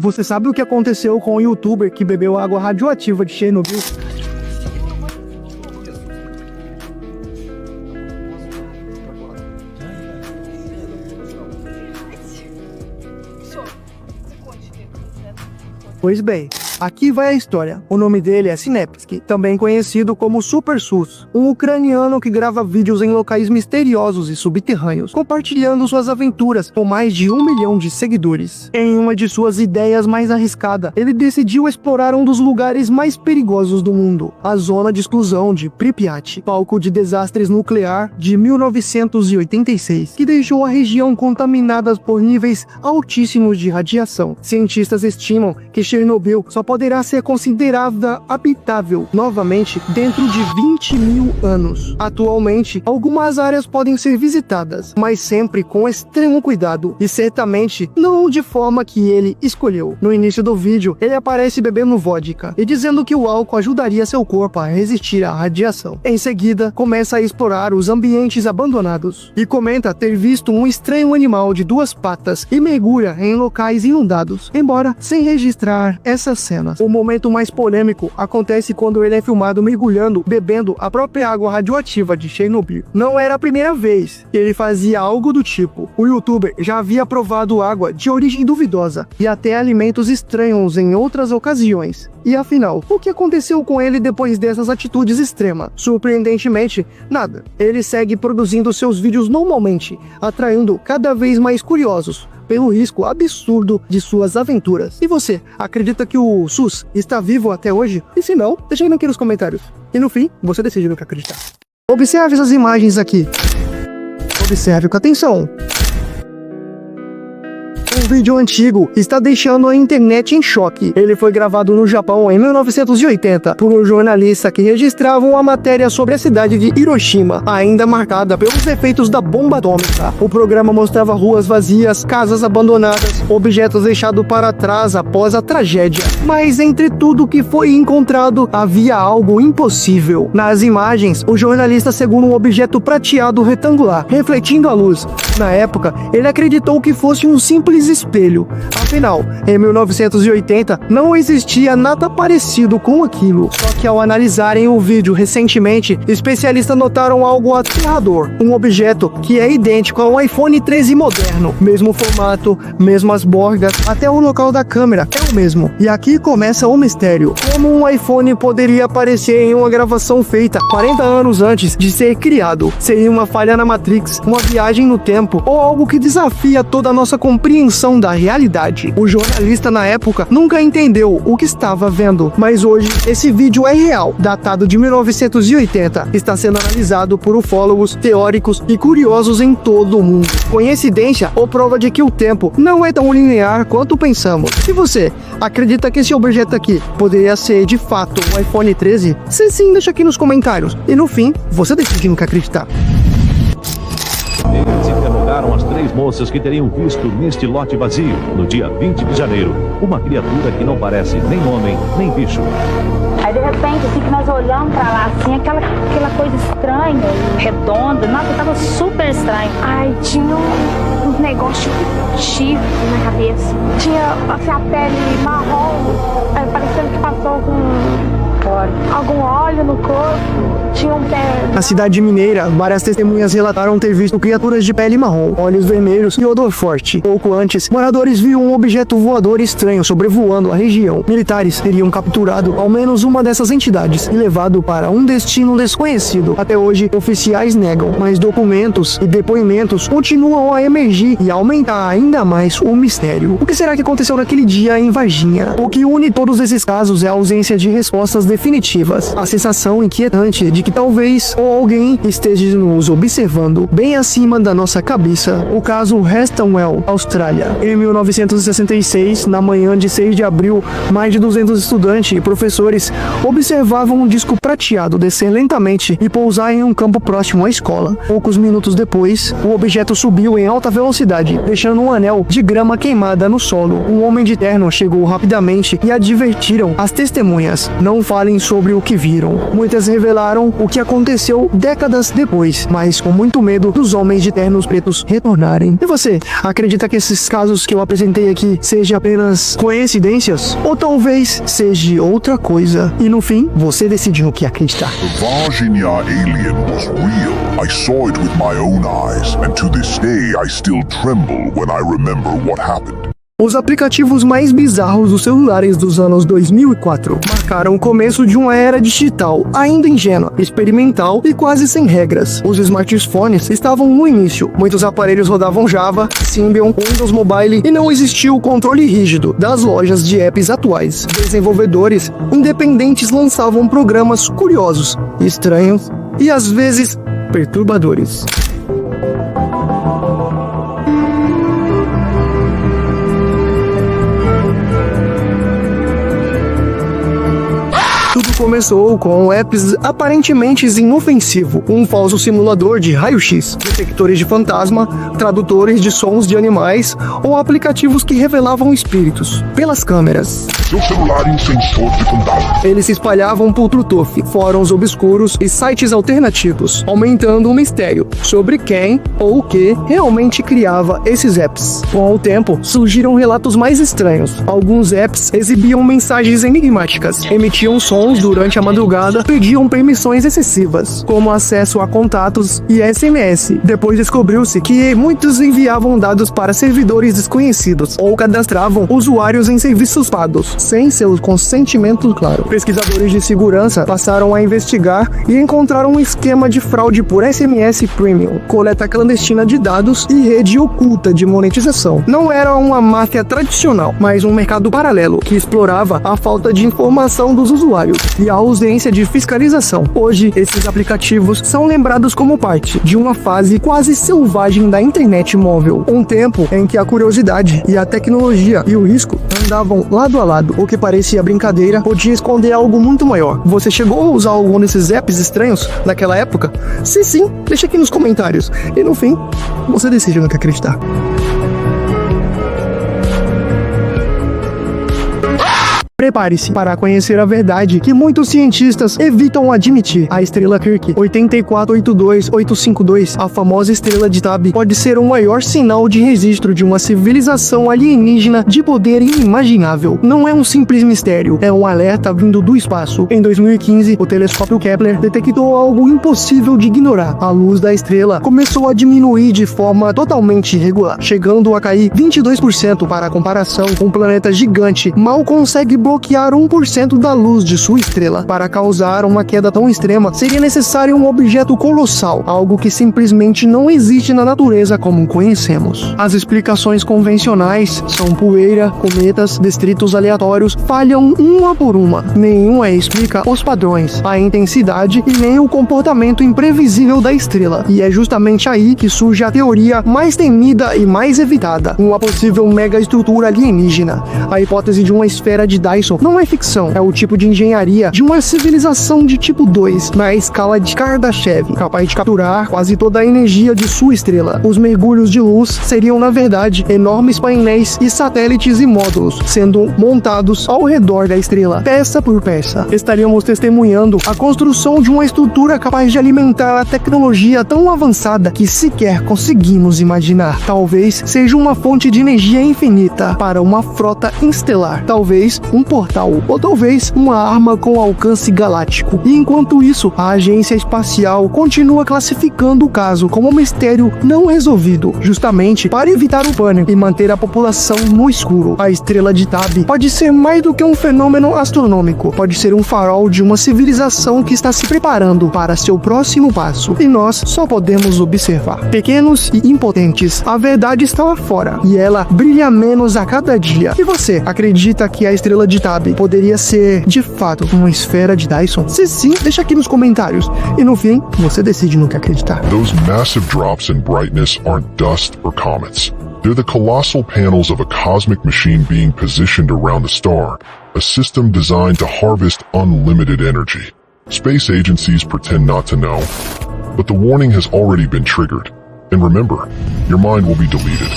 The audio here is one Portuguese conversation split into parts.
Você sabe o que aconteceu com o youtuber que bebeu água radioativa de Chernobyl? Pois bem, aqui vai a história. O nome dele é Sinepsky, também conhecido como Super Sus, um ucraniano que grava vídeos em locais misteriosos e subterrâneos, compartilhando suas aventuras com mais de 1 milhão de seguidores. Em uma de suas ideias mais arriscadas, ele decidiu explorar um dos lugares mais perigosos do mundo, a zona de exclusão de Pripyat, palco de desastres nuclear de 1986, que deixou a região contaminada por níveis altíssimos de radiação. Cientistas estimam que Chernobyl só poderá ser considerada habitável novamente dentro de 20 mil anos. Atualmente, algumas áreas podem ser visitadas, mas sempre com extremo cuidado e certamente não de forma que ele escolheu. No início do vídeo, ele aparece bebendo vodka e dizendo que o álcool ajudaria seu corpo a resistir à radiação. Em seguida, começa a explorar os ambientes abandonados e comenta ter visto um estranho animal de 2 patas e mergulha em locais inundados, embora sem registrar essas cenas. O momento mais polêmico acontece quando ele é filmado mergulhando, bebendo a própria água radioativa de Chernobyl. Não era a primeira vez que ele fazia algo do tipo. O youtuber já havia provado água de origem duvidosa e até alimentos estranhos em outras ocasiões. E afinal, o que aconteceu com ele depois dessas atitudes extremas? Surpreendentemente, nada. Ele segue produzindo seus vídeos normalmente, atraindo cada vez mais curiosos pelo risco absurdo de suas aventuras. E você, acredita que o Sus está vivo até hoje? E se não, deixa aí aqui nos comentários. E no fim, você decide no que acreditar. Observe essas imagens aqui. Observe com atenção. Um vídeo antigo está deixando a internet em choque. Ele foi gravado no Japão em 1980 por um jornalista que registrava uma matéria sobre a cidade de Hiroshima, ainda marcada pelos efeitos da bomba atômica. O programa mostrava ruas vazias, casas abandonadas, objetos deixados para trás após a tragédia. Mas entre tudo que foi encontrado, havia algo impossível. Nas imagens, o jornalista segura um objeto prateado retangular, refletindo a luz. Na época, ele acreditou que fosse um simples espelho. Afinal, em 1980 não existia nada parecido com aquilo. Só que ao analisarem o vídeo recentemente, especialistas notaram algo aterrador. Um objeto que é idêntico ao iPhone 13 moderno. Mesmo formato, mesmas bordas, até o local da câmera é o mesmo. E aqui começa o mistério. Como um iPhone poderia aparecer em uma gravação feita 40 anos antes de ser criado? Seria uma falha na Matrix, uma viagem no tempo, ou algo que desafia toda a nossa compreensão da realidade? O jornalista na época nunca entendeu o que estava vendo, mas hoje esse vídeo é real, datado de 1980, está sendo analisado por ufólogos, teóricos e curiosos em todo o mundo. Coincidência ou prova de que o tempo não é tão linear quanto pensamos? Se você acredita que esse objeto aqui poderia ser de fato um iPhone 13, se sim, deixa aqui nos comentários. E no fim, você decide no que acreditar. Eles interrogaram as 3 moças que teriam visto neste lote vazio, no dia 20 de janeiro, uma criatura que não parece nem homem, nem bicho. Aí de repente, assim que nós olhamos pra lá, assim, aquela coisa estranha, redonda, nossa, tava super estranho. Aí tinha uns negócios chifre na cabeça. Tinha assim, a pele marrom, parecendo que passou com algum óleo no corpo, tinha um pé. Na cidade mineira, várias testemunhas relataram ter visto criaturas de pele marrom, olhos vermelhos e odor forte. Pouco antes, moradores viram um objeto voador estranho sobrevoando a região. Militares teriam capturado ao menos uma dessas entidades e levado para um destino desconhecido. Até hoje, oficiais negam, mas documentos e depoimentos continuam a emergir e aumentar ainda mais o mistério. O que será que aconteceu naquele dia em Varginha? O que une todos esses casos é a ausência de respostas definitivas, a sensação inquietante de que talvez ou alguém esteja nos observando bem acima da nossa cabeça. O caso Restonwell, Austrália. Em 1966, na manhã de 6 de abril, mais de 200 estudantes e professores observavam um disco prateado descer lentamente e pousar em um campo próximo à escola. Poucos minutos depois, o objeto subiu em alta velocidade, deixando um anel de grama queimada no solo. Um homem de terno chegou rapidamente e advertiram as testemunhas: não façam falem sobre o que viram. Muitas revelaram o que aconteceu décadas depois, mas com muito medo dos homens de ternos pretos retornarem. E você, acredita que esses casos que eu apresentei aqui sejam apenas coincidências? Ou talvez seja outra coisa? E no fim, você decide no que acreditar. The Varginha alien was real. I saw it with my own eyes, and to this day I still tremble when I remember what happened. Os aplicativos mais bizarros dos celulares dos anos 2004 marcaram o começo de uma era digital ainda ingênua, experimental e quase sem regras. Os smartphones estavam no início, muitos aparelhos rodavam Java, Symbian, Windows Mobile e não existia o controle rígido das lojas de apps atuais. Desenvolvedores independentes lançavam programas curiosos, estranhos e às vezes perturbadores. Tudo começou com apps aparentemente inofensivos, um falso simulador de raio-x, detectores de fantasma, tradutores de sons de animais ou aplicativos que revelavam espíritos pelas câmeras. Seu celular em sensor de fantasma. Eles se espalhavam por Bluetooth, fóruns obscuros e sites alternativos, aumentando o mistério sobre quem ou o que realmente criava esses apps. Com o tempo, surgiram relatos mais estranhos. Alguns apps exibiam mensagens enigmáticas, emitiam sons durante a madrugada, pediam permissões excessivas, como acesso a contatos e SMS. Depois descobriu-se que muitos enviavam dados para servidores desconhecidos ou cadastravam usuários em serviços pagos, sem seu consentimento claro. Pesquisadores de segurança passaram a investigar e encontraram um esquema de fraude por SMS Premium, coleta clandestina de dados e rede oculta de monetização. Não era uma máfia tradicional, mas um mercado paralelo que explorava a falta de informação dos usuários e a ausência de fiscalização. Hoje, esses aplicativos são lembrados como parte de uma fase quase selvagem da internet móvel, um tempo em que a curiosidade e a tecnologia e o risco andavam lado a lado. O que parecia brincadeira podia esconder algo muito maior. Você chegou a usar algum desses apps estranhos naquela época? Se sim, deixa aqui nos comentários. E no fim, você decide no que acreditar. Prepare-se para conhecer a verdade que muitos cientistas evitam admitir. A estrela Kirk 8482852, a famosa estrela de Tab, pode ser o maior sinal de registro de uma civilização alienígena de poder inimaginável. Não é um simples mistério, é um alerta vindo do espaço. Em 2015, o telescópio Kepler detectou algo impossível de ignorar. A luz da estrela começou a diminuir de forma totalmente irregular, chegando a cair 22%. Para comparação, um planeta gigante mal consegue bloquear 1% da luz de sua estrela. Para causar uma queda tão extrema, seria necessário um objeto colossal, algo que simplesmente não existe na natureza como conhecemos. As explicações convencionais são poeira, cometas, detritos aleatórios, falham uma por uma. Nenhuma explica os padrões, a intensidade e nem o comportamento imprevisível da estrela. E é justamente aí que surge a teoria mais temida e mais evitada, uma possível megaestrutura alienígena. A hipótese de uma esfera de Dyson não é ficção, é o tipo de engenharia de uma civilização de tipo 2, na escala de Kardashev, capaz de capturar quase toda a energia de sua estrela. Os mergulhos de luz seriam, na verdade, enormes painéis e satélites e módulos, sendo montados ao redor da estrela, peça por peça. Estaríamos testemunhando a construção de uma estrutura capaz de alimentar a tecnologia tão avançada que sequer conseguimos imaginar. Talvez seja uma fonte de energia infinita para uma frota estelar. Talvez um portal, ou talvez uma arma com alcance galáctico. E enquanto isso, a agência espacial continua classificando o caso como um mistério não resolvido, justamente para evitar o pânico e manter a população no escuro. A estrela de Tab pode ser mais do que um fenômeno astronômico, pode ser um farol de uma civilização que está se preparando para seu próximo passo, e nós só podemos observar. Pequenos e impotentes, a verdade está lá fora, e ela brilha menos a cada dia. E você, acredita que a estrela de Tab poderia ser, de fato, uma esfera de Dyson? Se sim, deixa aqui nos comentários. E no fim, você decide no que acreditar. Those massive drops in brightness aren't dust or comets. They're the colossal panels of a cosmic machine being positioned around the star, a system designed to harvest unlimited energy. Space agencies pretend not to know, but the warning has already been triggered. And remember, your mind will be deleted.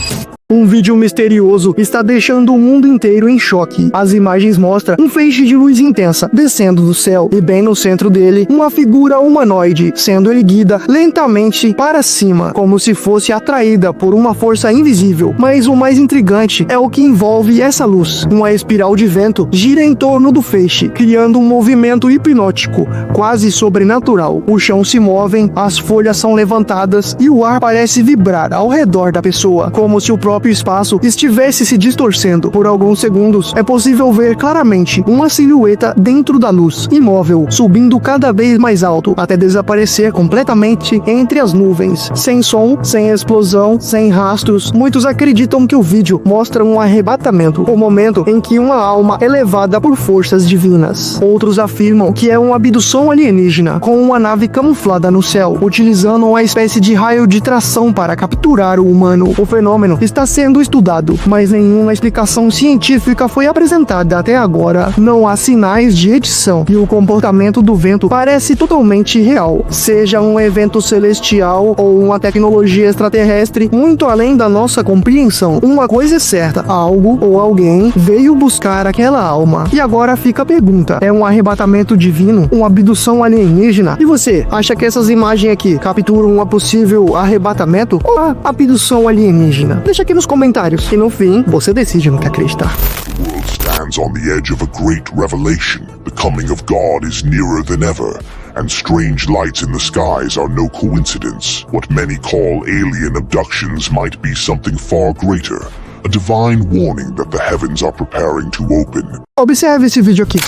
Um vídeo misterioso está deixando o mundo inteiro em choque. As imagens mostram um feixe de luz intensa descendo do céu e bem no centro dele, uma figura humanoide sendo erguida lentamente para cima, como se fosse atraída por uma força invisível. Mas o mais intrigante é o que envolve essa luz. Uma espiral de vento gira em torno do feixe, criando um movimento hipnótico, quase sobrenatural. O chão se move, as folhas são levantadas e o ar parece vibrar ao redor da pessoa, como se o próprio espaço estivesse se distorcendo. Por alguns segundos, é possível ver claramente uma silhueta dentro da luz, imóvel, subindo cada vez mais alto, até desaparecer completamente entre as nuvens. Sem som, sem explosão, sem rastros, muitos acreditam que o vídeo mostra um arrebatamento, o momento em que uma alma é levada por forças divinas. Outros afirmam que é uma abdução alienígena, com uma nave camuflada no céu, utilizando uma espécie de raio de tração para capturar o humano. O fenômeno está sendo estudado, mas nenhuma explicação científica foi apresentada até agora. Não há sinais de edição e o comportamento do vento parece totalmente real. Seja um evento celestial ou uma tecnologia extraterrestre muito além da nossa compreensão. Uma coisa é certa, algo ou alguém veio buscar aquela alma. E agora fica a pergunta, é um arrebatamento divino? Uma abdução alienígena? E você, acha que essas imagens aqui capturam uma possível arrebatamento ou a abdução alienígena? Deixa aqui nos comentários. E no fim, você decide no que acreditar. The world stands on the edge of a great revelation. The coming of God is nearer than ever, and strange lights in the skies are no coincidence. What many call alien abductions might be something far greater, a divine warning that the heavens are preparing to open. Observe esse vídeo aqui.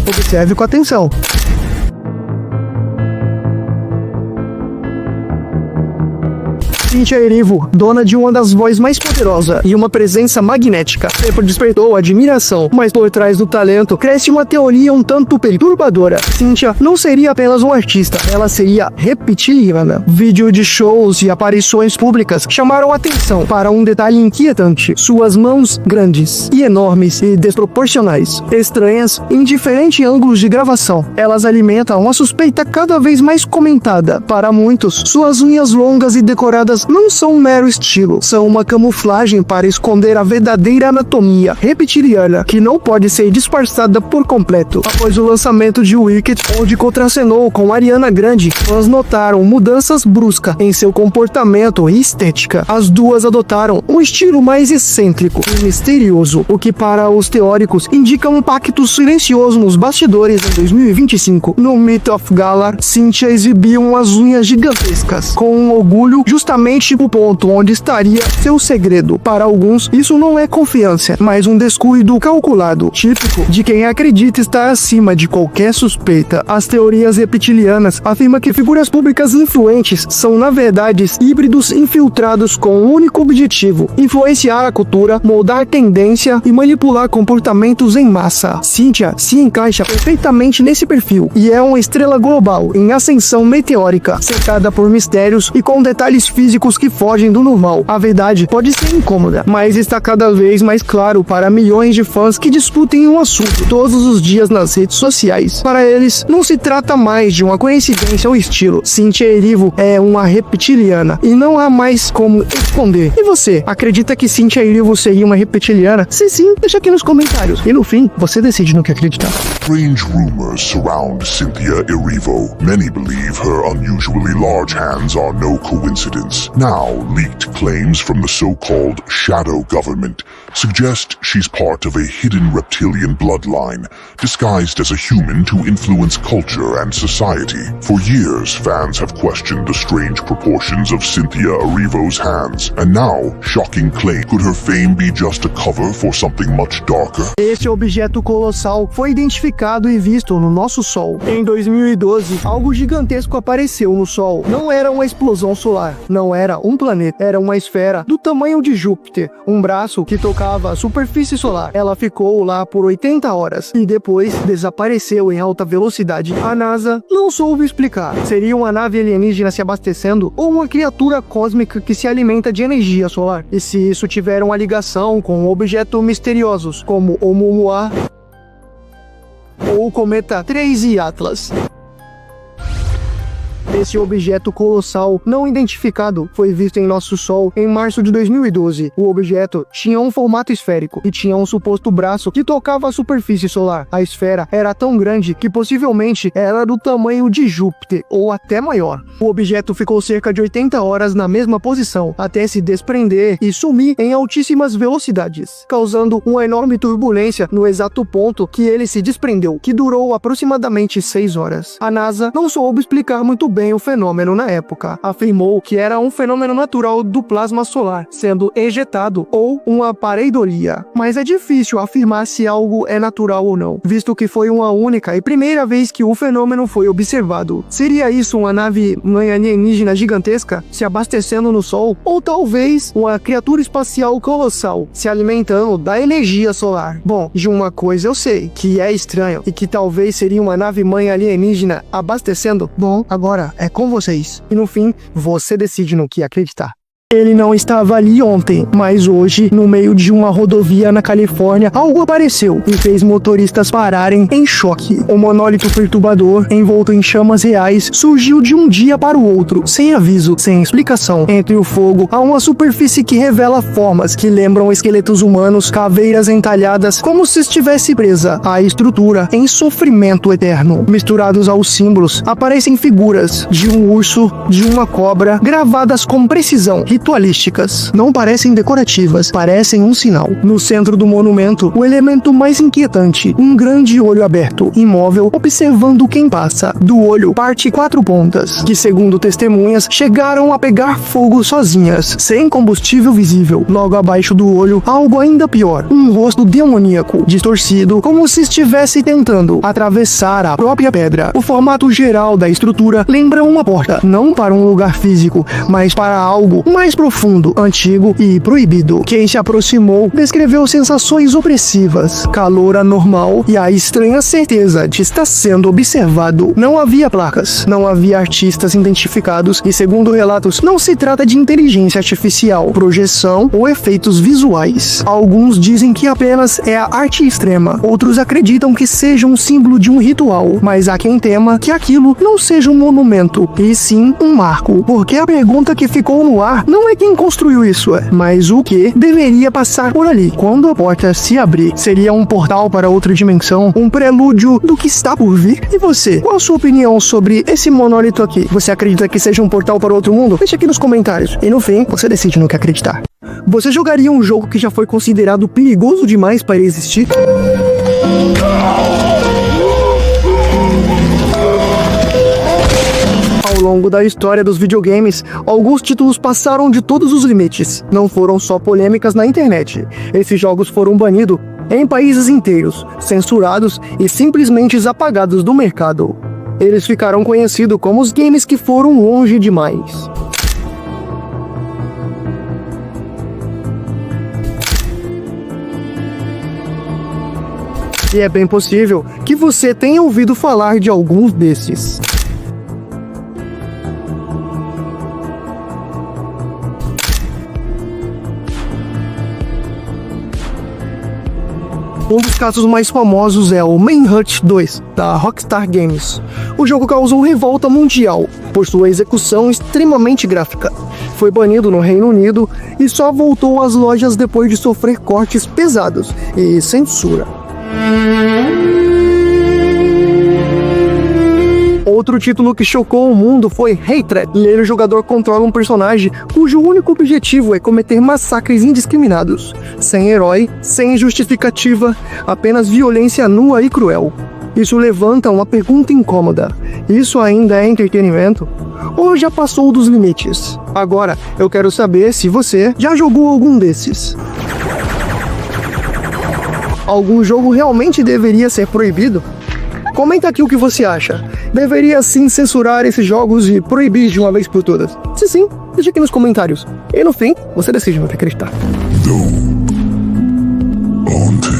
Observe com atenção. Cynthia Erivo, dona de uma das vozes mais poderosas e uma presença magnética, sempre despertou admiração, mas por trás do talento cresce uma teoria um tanto perturbadora. Cynthia não seria apenas uma artista, ela seria reptiliana. Vídeo de shows e aparições públicas chamaram atenção para um detalhe inquietante: suas mãos grandes e enormes e desproporcionais, estranhas em diferentes ângulos de gravação. Elas alimentam uma suspeita cada vez mais comentada. Para muitos, suas unhas longas e decoradas não são um mero estilo, são uma camuflagem para esconder a verdadeira anatomia reptiliana, que não pode ser disfarçada por completo. Após o lançamento de Wicked, onde contracenou com Ariana Grande, fãs notaram mudanças bruscas em seu comportamento e estética. As duas adotaram um estilo mais excêntrico e misterioso, o que para os teóricos indica um pacto silencioso nos bastidores em 2025. No Met of Gala, Cynthia exibiu umas unhas gigantescas, com um orgulho justamente o ponto onde estaria seu segredo. Para alguns, isso não é confiança, mas um descuido calculado, típico de quem acredita estar acima de qualquer suspeita. As teorias reptilianas afirmam que figuras públicas influentes são, na verdade, híbridos infiltrados com um único objetivo: influenciar a cultura, moldar tendência e manipular comportamentos em massa. Cynthia se encaixa perfeitamente nesse perfil e é uma estrela global em ascensão meteórica, cercada por mistérios e com detalhes físicos que fogem do normal. A verdade pode ser incômoda, mas está cada vez mais claro para milhões de fãs que discutem um assunto todos os dias nas redes sociais. Para eles, não se trata mais de uma coincidência ou estilo. Cynthia Erivo é uma reptiliana e não há mais como esconder. E você, acredita que Cynthia Erivo seria uma reptiliana? Se sim, deixa aqui nos comentários. E no fim, você decide no que acreditar. Strange rumors surround Cynthia Erivo. Many believe her unusually large hands are no coincidence. Now, leaked claims from the so-called shadow government suggest she's part of a hidden reptilian bloodline, disguised as a human to influence culture and society. For years, fans have questioned the strange proportions of Cynthia Erivo's hands, and now, shocking claim, could her fame be just a cover for something much darker? Este objeto colossal foi identificado e visto no nosso Sol. Em 2012, algo gigantesco apareceu no Sol. Não era uma explosão solar, não era um planeta, era uma esfera do tamanho de Júpiter, um braço que tocava a superfície solar. Ela ficou lá por 80 horas e depois desapareceu em alta velocidade. A NASA não soube explicar. Seria uma nave alienígena se abastecendo ou uma criatura cósmica que se alimenta de energia solar? E se isso tiver uma ligação com objetos misteriosos como Oumuamua ou o cometa 3 e Atlas? Esse objeto colossal não identificado foi visto em nosso Sol em março de 2012. O objeto tinha um formato esférico e tinha um suposto braço que tocava a superfície solar. A esfera era tão grande que possivelmente era do tamanho de Júpiter ou até maior. O objeto ficou cerca de 80 horas na mesma posição até se desprender e sumir em altíssimas velocidades, causando uma enorme turbulência no exato ponto que ele se desprendeu, que durou aproximadamente 6 horas. A NASA não soube explicar muito bem o fenômeno na época. Afirmou que era um fenômeno natural do plasma solar sendo ejetado ou uma pareidolia. Mas é difícil afirmar se algo é natural ou não, visto que foi uma única e primeira vez que o fenômeno foi observado. Seria isso uma nave alienígena gigantesca se abastecendo no Sol? Ou talvez uma criatura espacial colossal se alimentando da energia solar? Bom, de uma coisa eu sei, que é estranho e que talvez seria uma nave-mãe alienígena abastecendo. Bom, agora é com vocês. E no fim, você decide no que acreditar. Ele não estava ali ontem, mas hoje, no meio de uma rodovia na Califórnia, algo apareceu e fez motoristas pararem em choque. Um monólito perturbador, envolto em chamas reais, surgiu de um dia para o outro, sem aviso, sem explicação. Entre o fogo, há uma superfície que revela formas que lembram esqueletos humanos, caveiras entalhadas, como se estivesse presa à estrutura em sofrimento eterno. Misturados aos símbolos, aparecem figuras de um urso, de uma cobra, gravadas com precisão, ritualísticas. Não parecem decorativas, parecem um sinal. No centro do monumento, o elemento mais inquietante, um grande olho aberto, imóvel, observando quem passa. Do olho parte 4 pontas, que segundo testemunhas, chegaram a pegar fogo sozinhas, sem combustível visível. Logo abaixo do olho, algo ainda pior, um rosto demoníaco, distorcido, como se estivesse tentando atravessar a própria pedra. O formato geral da estrutura lembra uma porta, não para um lugar físico, mas para algo mais profundo, antigo e proibido. Quem se aproximou descreveu sensações opressivas, calor anormal e a estranha certeza de estar sendo observado. Não havia placas, não havia artistas identificados e, segundo relatos, não se trata de inteligência artificial, projeção ou efeitos visuais. Alguns dizem que apenas é a arte extrema, outros acreditam que seja um símbolo de um ritual, mas há quem tema que aquilo não seja um monumento, e sim um marco, porque a pergunta que ficou no ar não é quem construiu isso, mas o que deveria passar por ali. Quando a porta se abrir, seria um portal para outra dimensão, um prelúdio do que está por vir? E você? Qual a sua opinião sobre esse monólito aqui? Você acredita que seja um portal para outro mundo? Deixa aqui nos comentários. E no fim, você decide no que acreditar. Você jogaria um jogo que já foi considerado perigoso demais para existir? Ao longo da história dos videogames, alguns títulos passaram de todos os limites. Não foram só polêmicas na internet. Esses jogos foram banidos em países inteiros, censurados e simplesmente apagados do mercado. Eles ficaram conhecidos como os games que foram longe demais. E é bem possível que você tenha ouvido falar de alguns desses. Um dos casos mais famosos é o Manhunt 2, da Rockstar Games. O jogo causou revolta mundial por sua execução extremamente gráfica. Foi banido no Reino Unido e só voltou às lojas depois de sofrer cortes pesados e censura. Outro título que chocou o mundo foi Hatred. Nele o jogador controla um personagem cujo único objetivo é cometer massacres indiscriminados, sem herói, sem justificativa, apenas violência nua e cruel. Isso levanta uma pergunta incômoda: isso ainda é entretenimento? Ou já passou dos limites? Agora, eu quero saber se você já jogou algum desses. Algum jogo realmente deveria ser proibido? Comenta aqui o que você acha. Deveria sim censurar esses jogos e proibir de uma vez por todas? Se sim, deixa aqui nos comentários. E no fim, você decide no que acreditar. Ontem,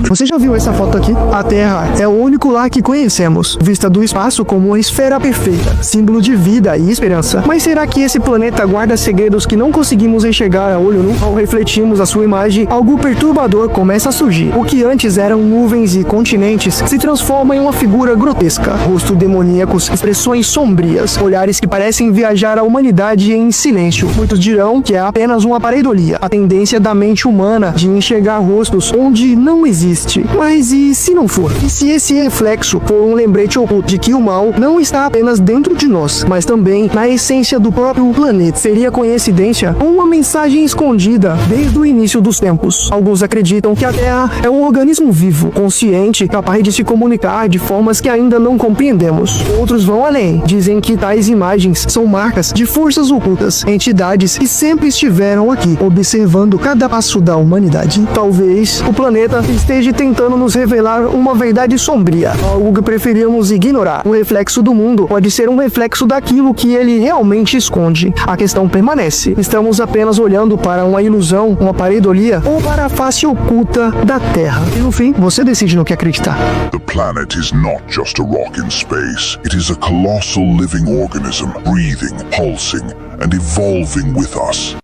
Você já viu essa foto aqui? A Terra é o único lar que conhecemos, vista do espaço como uma esfera perfeita, símbolo de vida e esperança. Mas será que esse planeta guarda segredos que não conseguimos enxergar a olho nu? Ao refletirmos a sua imagem, algo perturbador começa a surgir. O que antes eram nuvens e continentes se transforma em uma figura grotesca. Rostos demoníacos, expressões sombrias, olhares que parecem viajar a humanidade em silêncio. Muitos dirão que é apenas uma pareidolia, a tendência da mente humana de enxergar rostos onde não existe. Mas e se não for? E se esse reflexo for um lembrete oculto de que o mal não está apenas dentro de nós, mas também na essência do próprio planeta? Seria coincidência ou uma mensagem escondida desde o início dos tempos? Alguns acreditam que a Terra é um organismo vivo, consciente, capaz de se comunicar de formas que ainda não compreendemos. Outros vão além, dizem que tais imagens são marcas de forças ocultas, entidades que sempre estiveram aqui, observando cada passo da humanidade. Talvez o planeta esteja tentando nos revelar uma verdade sombria, algo que preferimos ignorar. O reflexo do mundo pode ser um reflexo daquilo que ele realmente esconde. A questão permanece: estamos apenas olhando para uma ilusão, uma pareidolia, ou para a face oculta da Terra? E no fim, você decide no que acreditar. The planet is not just a rock in space. It is a colossal living organism, breathing, pulsing, and evolving with us.